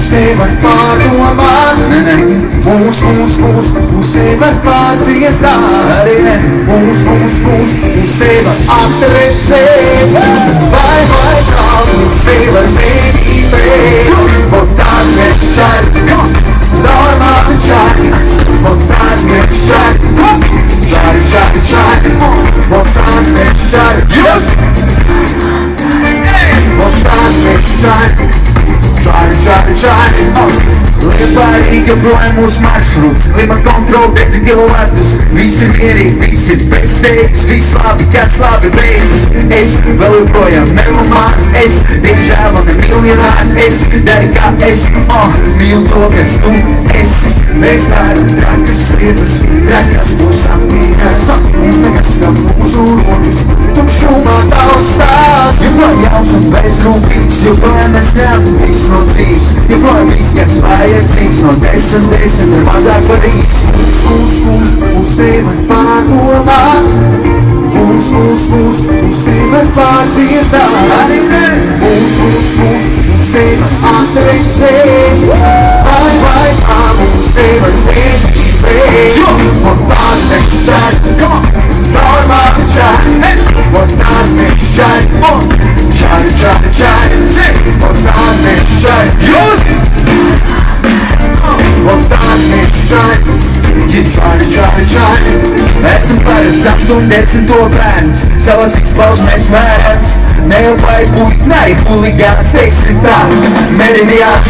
Sevi var pārdomāt, mūs sevi var pārdziedāt, arī ne. Mūs sevi var atredzēt, vai kā mūs sevi var mēģināt. Вот так мечтать, норма мечтать, вот так мечтать, чай, вот так мечтать, вот так мечтать. Try, Liepāja projām mūsu maršruts, klima kontrola 5 kilovatus. Visi mierīgi, visi bez steigas, viss labi, kas labi beidzas. Es vēl joprojām melomāns, es diemžēl man miljonārs. Es dari kā es, mīlu to, kas tu esi. Mēs varam trakas lietas, trakas mūs apmīnās, un nekas kā mūsu rokas. Tumšumā tavs stāsts, joprojām un bezrūpīgs, joprojām es ņemu visu no dzīves, joprojām viss, kas vajadzīgs, no 10 ir mazāk par rīks. Mūs sevi var pārdomāt, mūs sevi var pārdziedāt, arī ne. Mūs sevi var atredzēt, vai kā mūs sevi var mēģināt. Вот так мечтать, норма мечтать, вот так мечтать, чай, вот так мечтать, вот так mečtāt, try. Esam parastāks un 10 bērns, savas izpausmēs mērens. Ne jau vajag būt, ne huligāns, teiksim tā, medinījāt.